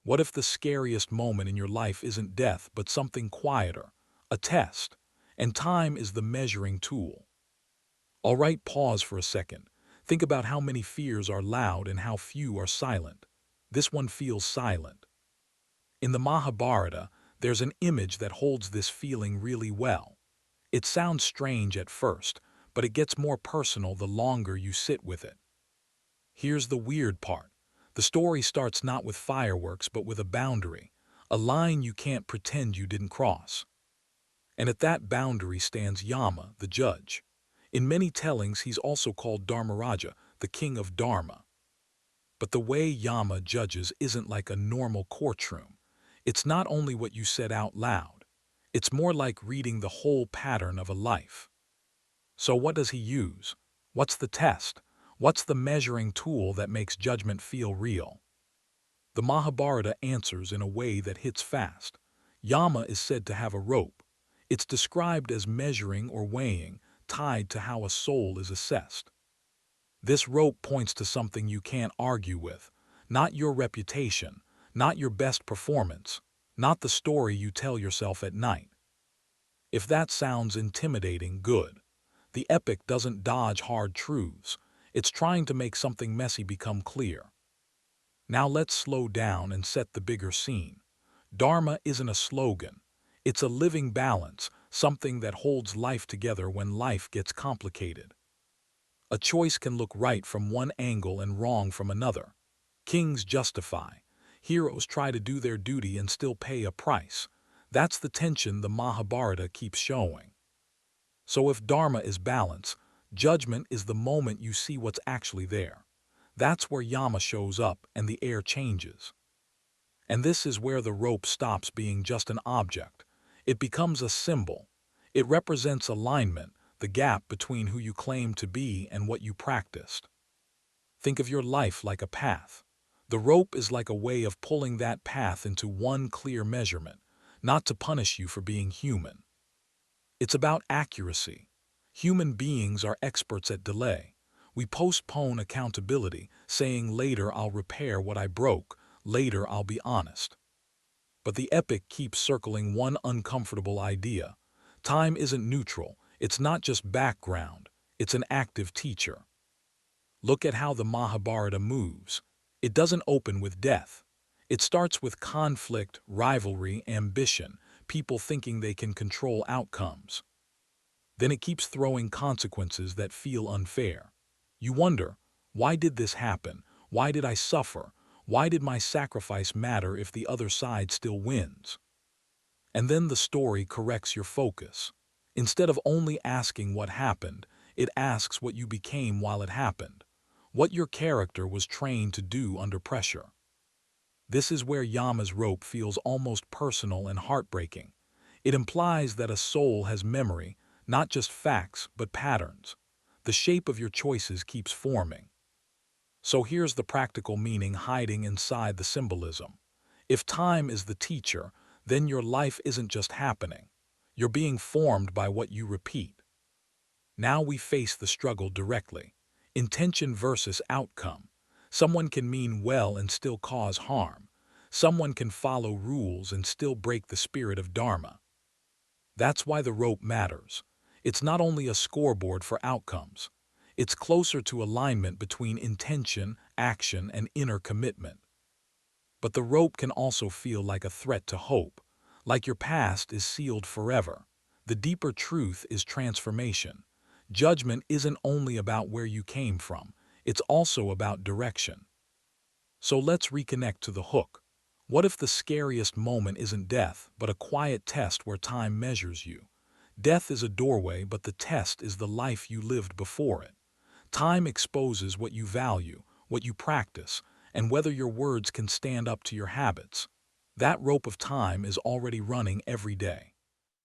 What if the scariest moment in your life isn't death, but something quieter, a test, and time is the measuring tool? All right, pause for a second. Think about how many fears are loud and how few are silent. This one feels silent. In the Mahabharata, there's an image that holds this feeling really well. It sounds strange at first, but it gets more personal the longer you sit with it. Here's the weird part. The story starts not with fireworks but with a boundary, a line you can't pretend you didn't cross. And at that boundary stands Yama, the judge. In many tellings, he's also called Dharmaraja, the king of Dharma. But the way Yama judges isn't like a normal courtroom. It's not only what you said out loud. It's more like reading the whole pattern of a life. So what does he use? What's the test? What's the measuring tool that makes judgment feel real? The Mahabharata answers in a way that hits fast. Yama is said to have a rope. It's described as measuring or weighing, tied to how a soul is assessed. This rope points to something you can't argue with, not your reputation, not your best performance, not the story you tell yourself at night. If that sounds intimidating, good. The epic doesn't dodge hard truths. It's trying to make something messy become clear. Now let's slow down and set the bigger scene. Dharma isn't a slogan. It's a living balance, something that holds life together when life gets complicated. A choice can look right from one angle and wrong from another. Kings justify. Heroes try to do their duty and still pay a price. That's the tension the Mahabharata keeps showing. So if Dharma is balance, judgment is the moment you see what's actually there. That's where Yama shows up and the air changes. And this is where the rope stops being just an object. It becomes a symbol. It represents alignment, the gap between who you claim to be and what you practiced. Think of your life like a path. The rope is like a way of pulling that path into one clear measurement, not to punish you for being human. It's about accuracy. Human beings are experts at delay. We postpone accountability, saying later I'll repair what I broke, later I'll be honest. But the epic keeps circling one uncomfortable idea. Time isn't neutral, it's not just background, it's an active teacher. Look at how the Mahabharata moves. It doesn't open with death. It starts with conflict, rivalry, ambition, people thinking they can control outcomes. Then it keeps throwing consequences that feel unfair. You wonder, why did this happen? Why did I suffer? Why did my sacrifice matter if the other side still wins? And then the story corrects your focus. Instead of only asking what happened, it asks what you became while it happened, what your character was trained to do under pressure. This is where Yama's rope feels almost personal and heartbreaking. It implies that a soul has memory, not just facts, but patterns. The shape of your choices keeps forming. So here's the practical meaning hiding inside the symbolism. If time is the teacher, then your life isn't just happening. You're being formed by what you repeat. Now we face the struggle directly. Intention versus outcome. Someone can mean well and still cause harm. Someone can follow rules and still break the spirit of Dharma. That's why the rope matters. It's not only a scoreboard for outcomes. It's closer to alignment between intention, action, and inner commitment. But the rope can also feel like a threat to hope, like your past is sealed forever. The deeper truth is transformation. Judgment isn't only about where you came from, it's also about direction. So let's reconnect to the hook. What if the scariest moment isn't death, but a quiet test where time measures you? Death is a doorway, but the test is the life you lived before it. Time exposes what you value, what you practice, and whether your words can stand up to your habits. That rope of time is already running every day.